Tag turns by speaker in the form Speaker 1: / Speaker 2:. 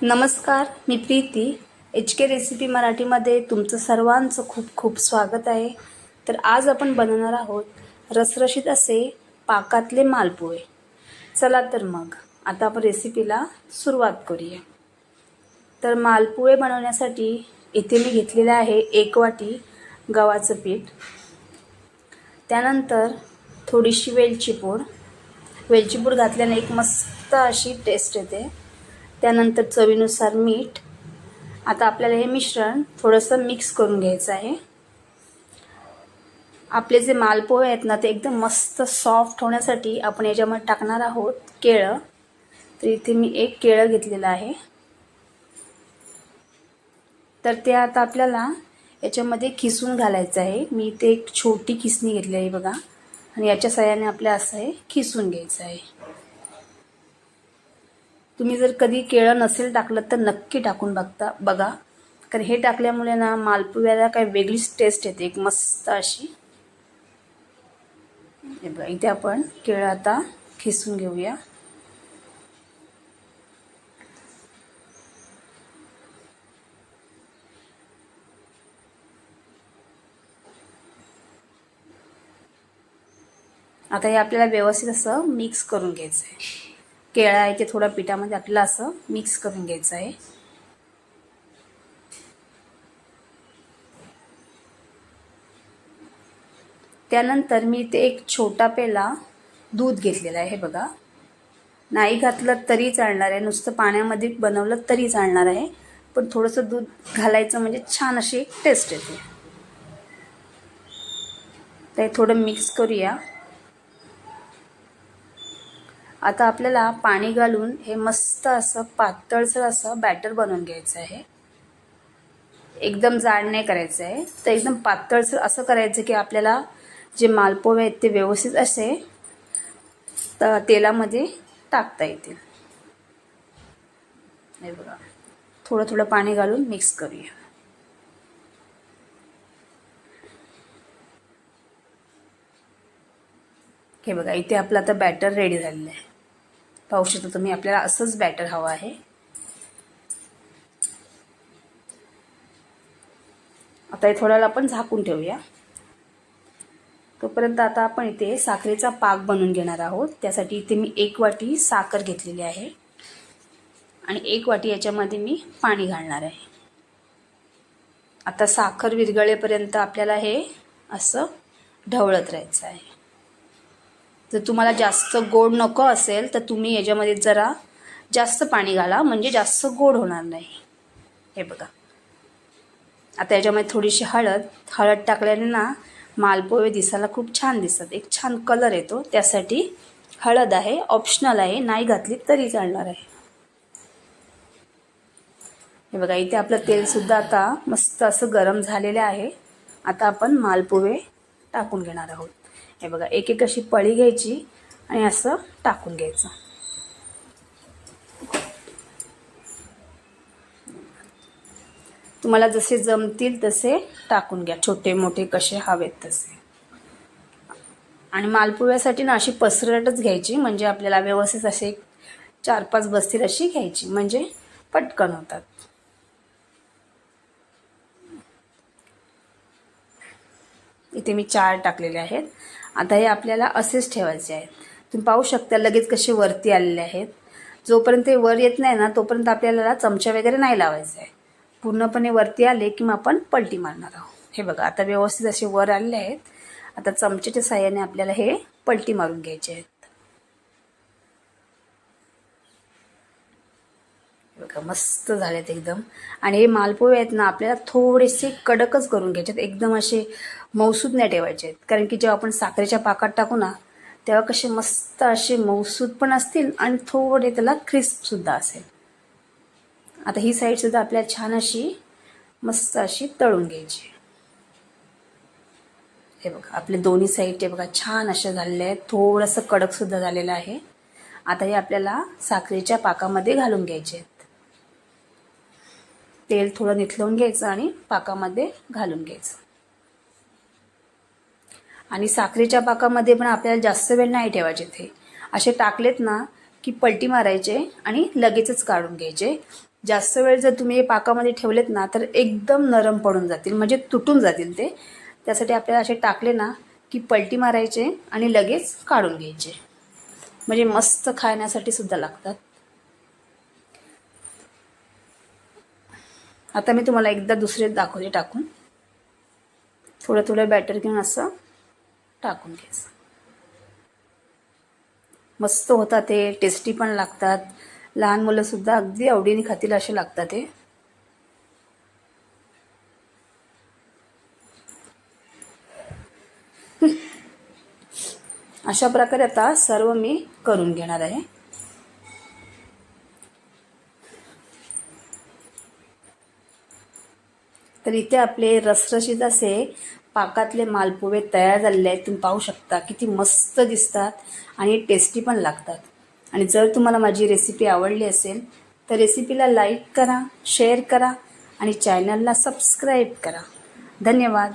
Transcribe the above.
Speaker 1: नमस्कार, मी Preeti. HK recipe मराठीमध्ये तुमचं सर्वांचं खूप खूप स्वागत आहे. तर आज आपण बनवणार आहोत रसरशीत असे पाकातले मालपुवे. चला तर मग आता आपण रेसिपीला सुरुवात करूया. तर मालपुवे बनवण्यासाठी इथे मी घेतलेले आहे 1 वाटी गव्हाचं पीठ, त्यानंतर थोडीशी वेलची पूड घातल्याने एक मस्त अशी टेस्ट येते. त्यानंतर चवीनुसार मीठ. आता आपल्याला हे मिश्रण थोडंसं मिक्स करून घ्यायचं आहे. आपले जे मालपोहे आहेत ना ते एकदम मस्त सॉफ्ट होण्यासाठी आपण याच्यामध्ये टाकणार आहोत केळं. तर इथे मी 1 केळं घेतलेलं आहे. तर ते आता आपल्याला याच्यामध्ये खिसून घालायचं आहे. मी इथे एक छोटी खिसणी घेतली आहे बघा, आणि याच्या साहाय्याने आपल्याला असं हे खिसून घ्यायचं आहे. तुम्ही जर कधी केळं नसेल टाकलं तर नक्की टाकून बघा, कारण हे टाकल्यामुळे ना मालपुव्याला काही वेगळीच टेस्ट येते, एक मस्त अशी. हे बघा, इथे आपण केळं आता खिसून घेऊया. आता हे आपल्याला व्यवस्थित असं मिक्स करून घ्यायचं आहे. केळं आहे ते थोडं पिठामध्ये आपल्याला असं मिक्स करून घ्यायचं आहे. त्यानंतर मी इथे एक छोटा पेला दूध घेतलेला आहे. हे बघा, नाही घातलं तरी चालणार आहे, नुसतं पाण्यामध्ये बनवलं तरी चालणार आहे, पण थोडंसं दूध घालायचं म्हणजे छान अशी टेस्ट येते. ते थोडं मिक्स करूया. आता आपल्याला पाणी घालून हे मस्त असं पातळसर असं बॅटर बनवून घ्यायचं आहे. एकदम जाड नाही करायचं आहे, तर एकदम पातळसर असं करायचं की आपल्याला जे मालपोहे आहेत ते व्यवस्थित असे तेलामध्ये टाकता येतील. हे बघा, थोडं थोडं पाणी घालून मिक्स करूया. हे बघा, इथे आपलं आता बॅटर रेडी झालेलं आहे. पाहू शकता तुम्ही, आपल्याला असंच बॅटर हवं आहे. आता हे थोड्या वेळ आपण झाकून ठेवूया. तोपर्यंत आता आपण इथे साखरेचा पाक बनवून घेणार आहोत. त्यासाठी इथे मी 1 वाटी साखर घेतलेली आहे आणि 1 वाटी याच्यामध्ये मी पाणी घालणार आहे. आता साखर विरघळेपर्यंत आपल्याला हे असं ढवळत राहायचं आहे. जर तुम्हाला जास्त गोड नको असेल तर तुम्ही याच्यामध्ये जरा जास्त पाणी घाला, म्हणजे जास्त गोड होणार नाही. हे बघा, आता याच्यामध्ये थोडीशी हळद टाकल्याने ना मालपोहे दिसायला खूप छान दिसतात, एक छान कलर येतो. त्यासाठी हळद आहे, ऑप्शनल आहे, नाही घातली तरी चालणार आहे. हे बघा, इथे आपलं तेलसुद्धा आता मस्त असं गरम झालेलं आहे. आता आपण मालपोहे टाकून घेणार आहोत. हे बघा, एक एक अशी पळी घ्यायची आणि असं टाकून घ्यायचं. तुम्हाला जसे जमतील तसे टाकून घ्या, छोटे मोठे कसे हवेत तसे. आणि मालपुव्यासाठी ना अशी पसरटच घ्यायची, म्हणजे आपल्याला व्यवस्थित असे 4-5 बसतील अशी घ्यायची, म्हणजे पटकन होतात. इथे मी 4 टाकलेले आहेत. आता हे आपल्याला असेच ठेवायचे आहेत. तुम्ही पाहू शकता लगेच कसे वरती आलेले आहेत. जोपर्यंत ते वर येत नाही ना तोपर्यंत आपल्याला चमचा वगैरे नाही लावायचा आहे. पूर्णपणे वरती आले की मग आपण पलटी मारणार आहोत. हे बघा, आता व्यवस्थित असे वर आलेले आहेत. आता चमच्याच्या साहाय्याने आपल्याला हे पलटी मारून घ्यायचे आहेत. बघा, मस्त झालेत एकदम. आणि हे मालपोहे आहेत ना आपल्याला थोडेसे कडकच करून घ्यायचे आहेत, एकदम असे मऊसूद नाही ठेवायचे आहेत. कारण की जेव्हा आपण साखरेच्या पाकात टाकू ना तेव्हा कसे मस्त असे मऊसूद पण असतील आणि थोडे त्याला क्रिस्पसुद्धा असेल. आता ही साईडसुद्धा आपल्याला छान अशी मस्त अशी तळून घ्यायची. हे बघा, आपले दोन्ही साईडचे बघा छान असे झालेले आहेत, थोडंसं कडकसुद्धा झालेलं आहे. आता हे आपल्याला साखरेच्या पाकामध्ये घालून घ्यायचे आहेत. तेल थोडं निथळून घ्यायचं आणि पाकामध्ये घालून घ्यायचं. आणि साखरेच्या पाकामध्ये पण आपल्याला जास्त वेळ नाही ठेवायचे. ते असे टाकलेत ना की पलटी मारायचे आणि लगेचच काढून घ्यायचे. जास्त वेळ जर तुम्ही हे पाकामध्ये ठेवलेत ना तर एकदम नरम पडून जातील, म्हणजे तुटून जातील ते. त्यासाठी आपल्याला असे टाकले ना की पलटी मारायचे आणि लगेच काढून घ्यायचे, म्हणजे मस्त खाण्यासाठी सुद्धा लागतात. आता मी तुम्हाला एकदा दुसरे दाखवले टाकून. थोडं थोडं बॅटर घेऊन असं टाकून घ्यायचं. मस्त होतात ते, टेस्टी पण लागतात. लहान मुलंसुद्धा अगदी आवडीने खातील असे लागतात ते. अशा प्रकारे आता सर्व मी करून घेणार आहे. तर इथे आपले रसरशीत असे पाकातले मालपुवे तयार झालेले आहेत. तुम्ही पाहू शकता किती मस्त दिसतात आणि टेस्टी पण लागतात. आणि जर तुम्हाला माझी रेसिपी आवडली असेल तर रेसिपीला लाईक करा, शेअर करा आणि चॅनलला सबस्क्राईब करा. धन्यवाद.